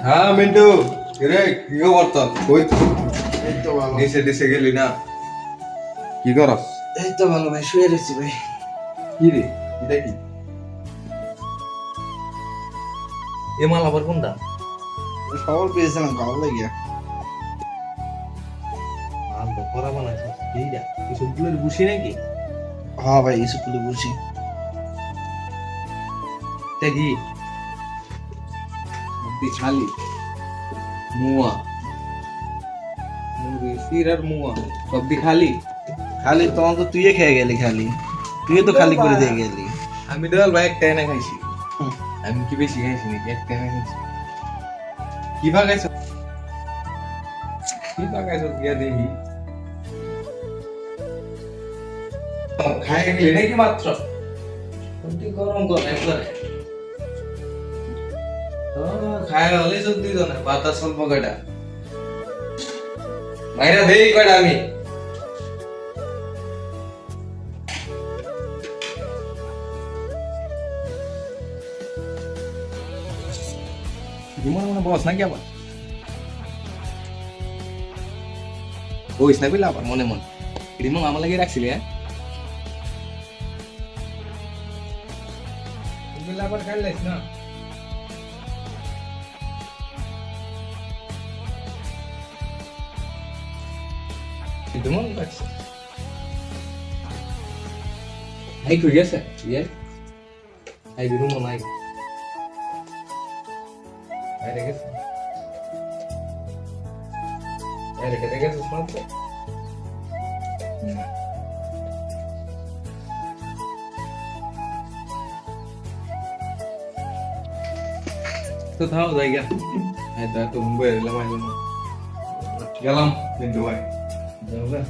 হ্যাঁ মিন্টু, রে কি খবর তোর? কই এই তো ভালো। নিচে দিছে গেলি না? কি করস? এই তো ভালো ভাই, শুয়ে রয়েছি ভাই। কি রে, এটা কি? এ মাল আবার কোনটা? খবর পেয়েছিলাম ভালো লাগিয়া। মাল তো করা বানাইছে এইটা কি সবগুলোর বুঝি নাকি? হ্যাঁ ভাই, কিছু পুলে বলছি। তা কি খালি মুয়া মুড়ি সির আর মুয়া সব খালি। খালি তোমার তো তুই খেয়ে গেলি, খালি তুই তো খালি করে দিয়ে গেলি। আমি তো ভাই একটা এনে খাইছি। আমি কি বেশি খাইছি নাকি? একটা এনে খাইছি। কি ভাগাইছ? কি ভাগাইছ গিয়া দেখি। খাই গেলি নাকি মাত্র? কোনটি গরম কর একবারে। খাই হলে সত্যি তো না, বাতাস অল্প কয়টা মাইরা দেই কয়টা আমি। Gimana mana bos নাকি আবার? ওই স্নাইপার আবার মনে মনে রিমন আমার লাগি রাখছিলি হ্যাঁ? তুমি আবার খাইলাইছ না? itu mau pas. Hai kerja sih, ya? Hai di rumah naik. Hai deh guys. Hai deh kita guys sesuatu. Tuh tahu dah ya. Ada tuh mbak lama lama. Galam pintu ay. যাবে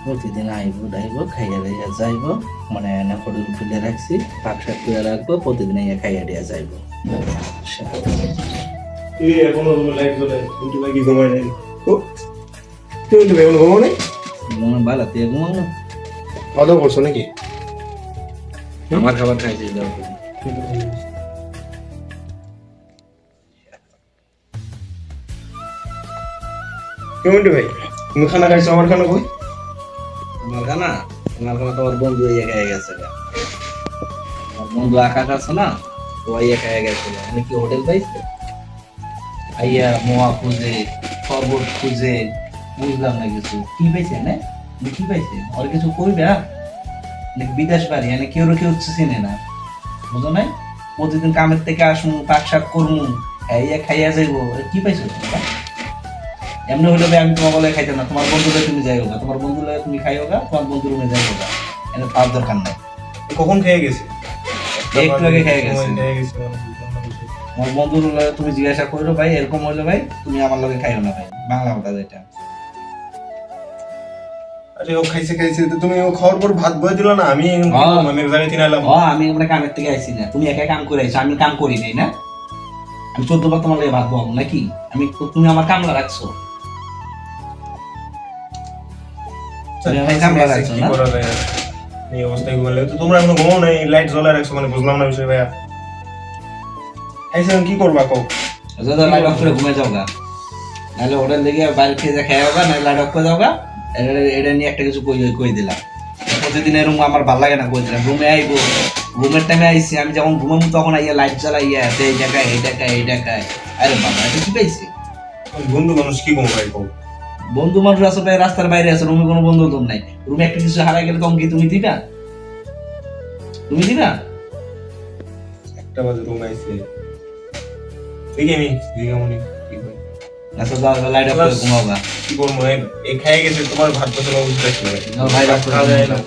প্রতিদিন আইব ডাইব খাইয়া দিয়া যাইব, মানে এনে hotel খুলে রাখছি, পাক শাক করে রাখবো, প্রতিদিন ইয়ে খাইয়া দিয়া যাইব। এখনো লাইট জ্বলে কিন্তু ভাই কি ঘুমায় নাই? ও তুই কিন্তু এখনো ঘুমাও নাই? মনে বালা তুই ঘুমাও না? খাওয়া দাওয়া করছো নাকি? আমার খাবার খাইছি যাও। কেমন ভাই তুমি খানা খাইছো, আমার খানা কই? আমার খানা তোমার বন্ধু ইয়ে খেয়ে গেছে গা। আমার বন্ধু আকাশ আছে না, ও ইয়ে খেয়ে গেছে গা। আমি কি হোটেল পাইছে আইয়া মোয়া খুঁজে, খবর খুঁজে, বুঝলাম না কিছু। কি পাইছে না? কি পাইছে? ওর কিছু কইবে নাকি বিদেশ বাড়ি, এনে কেউ চিনে না, বুঝো নাই? প্রতিদিন কামের থেকে আসমু, পাক শাক করমু, খাইয়া খাইয়া যাইবো। কি পাইছো তোমরা? এমনি হইলে ভাই আমি তোমার বলে খাইতাম না। তোমার বন্ধুরা তুমি যাই হোগা, তোমার বন্ধুরা তুমি খাই হোগা, তোমার বন্ধুর রুমে যাই হোগা, এনে পাওয়ার দরকার নাই। কখন খেয়ে গেছে? একটু আগে খেয়ে গেছে। খেয়ে গেছে তোমার বন্ধুর তুমি জিজ্ঞাসা করো ভাই, এরকম হইলে ভাই তুমি আমার লগে খাইও না ভাই, বাংলা কথা যেটা। আরে ও খাইছে তো তুমি ও খাওয়ার পর ভাত বয়ে দিল না? আমি মানে জায়গায় তিন আলাম। আমি আমরা কামের থেকে আইছি না, তুমি একা কাম করে আইছো, আমি কাম করি নাই না? আমি 14 বার তোমার লগে ভাত বলবো নাকি? তুমি আমার কামলা রাখছো, তুমি আমার কামলা রাখছো কি না? করা যায় এই অবস্থায় ঘুমালে? তো তোমরা এখনো ঘুমাও নাই, লাইট জ্বলা রাখছো, মানে বুঝলাম না বিষয় ভাইয়া। খাইছে কি করবা কও? যদি লাইট অফ করে ঘুমে যাও গা, নাহলে হোটেল থেকে বাইরে খেয়ে যা খাই হোগা, নাহলে লাইট অফ করে যাও গা। এটা নিয়ে একটা কিছু কই দিলাম। প্রতিদিন এরকম আমার ভালো লাগে না, কই দিলাম। রুমে আইবো, ঘুমের টাইমে আইসি, আমি যখন ঘুমাবো তখন আইয়া লাইট জ্বালাইয়া এই জায়গায় এই টাকায়। আরে বাবা, এটা কি পাইছি? বন্ধু মানুষ কি ঘুমাই কও? বন্ধু মানুষ আছে ভাই, রাস্তার বাইরে আছে, রুমে কোনো বন্ধু বান্ধব নাই। রুমে একটা কিছু হারাই গেলে তখন কি তুমি দিবা? তুমি দিবা? একটা বাজে রুম আইছে দেখি আমি দিগামনি কি কই। আচ্ছা যাও, লাইট অফ করে ঘুমাও গা। কি করবো এই খাই গেছে, তোমার ভাত পছন্দ বুঝতে পারছি না। লাইট অফ করে খাওয়া যায় না।